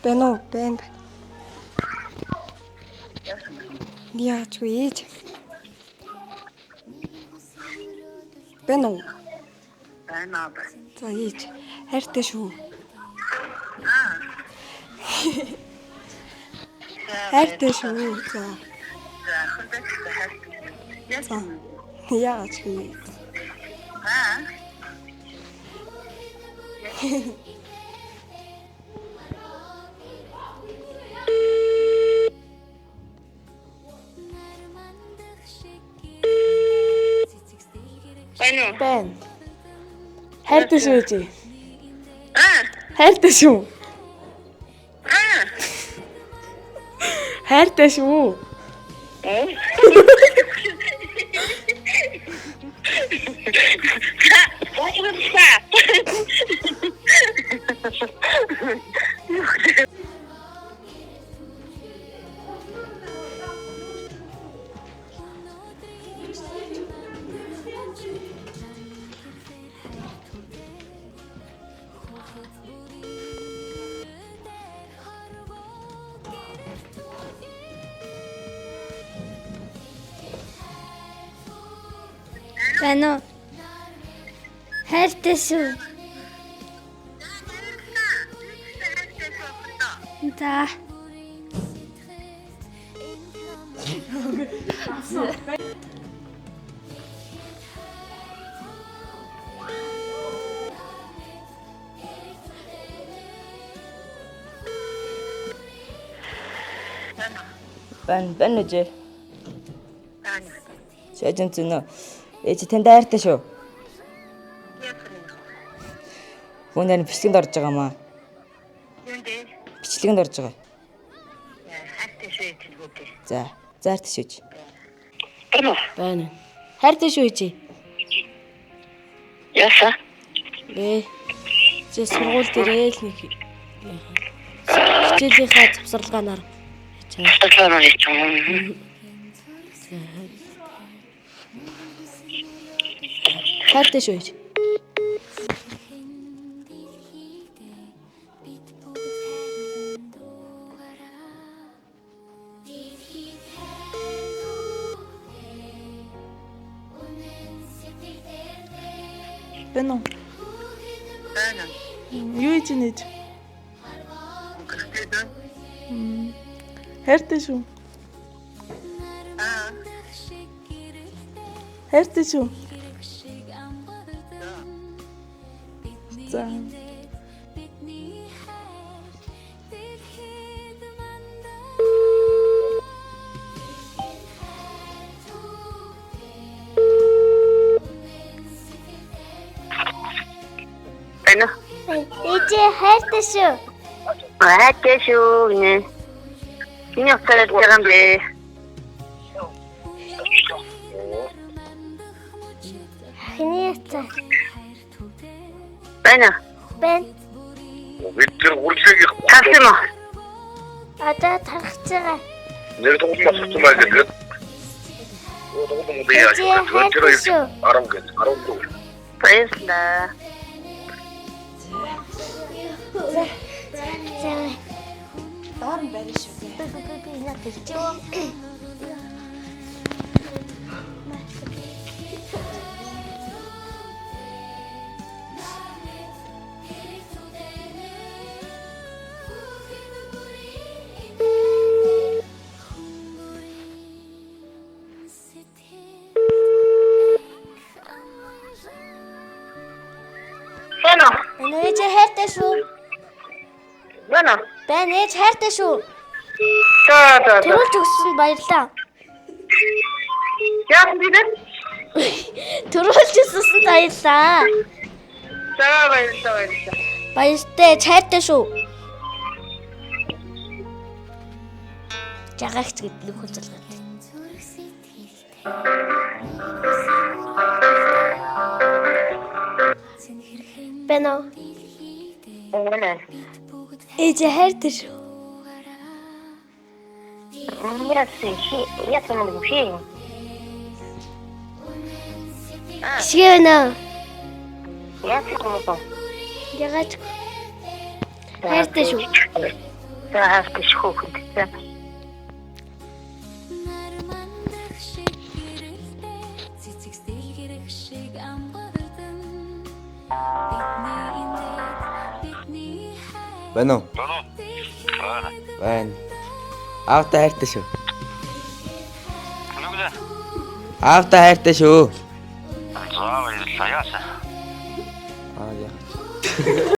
Байна уу? Байна. Яачгүй ээж. Байна уу? Байна. За ээж. Хайртай шүү. Хайртай шүү. За. За. Яачгүй. Байна. Хайртай шүү ээж. Хайртай шүү. Хайртай шүү. Байна уу? Хайртай шүү. За. Байна үжи. Шажин зүнө. Ээж танд хайртай шүү. Хүнээр бичлэгэнд орж байгаа маа. Бичлэгэнд орж байгаа. Хайртай шүү гэдэг. За, хайртай шүү. Байна. Хайртай шүү ээж. Яса. Чи сургууль дээр л нэг хичээлийнхаа завсарлагаанаар Татлаа хийчихв. хайртай шүү ээж. Байна уу? Байна. Юу хийж нэж? Хайртай шүү. Хайртай шүү. За. Байна. Ээж хайртай шүү. Хайртай шүү нэ. Миний хацаад байгаа юм бэ. Хиний яцаа. Байна. Байна. Бид тэр урлагийг Тассан уу? Одоо тархаж байгаа. нэр тоглох юм аа гэдэг. Ээж хайртай шүү. 10 гэж 14. Баярлалаа. За. Доор нь барь шүү. Би надад чив. Байна. Ээж хайртай шүү. Байна. Байна ээж хайртай шүү. За. Төрүүлж өгсөн баярлаа. Яах вэ? Төрүүлж өгсөн баярлаа. За баярлалаа. Баяртай хайртай шүү. Жагаагч гэдэг нэг хүн залгаад. Бэнэ. Байна. Ээж хайртай шүү. Я сам не вижу. Шивэнэ. Я сам не вижу. Жагаач хайртай шүү. За хайртай хөөхөд. Байна уу? Байна. Аавтай хайртай шүү. Нүглээ. Аавтай хайртай шүү. За баярлалаа яасан. Аа яа.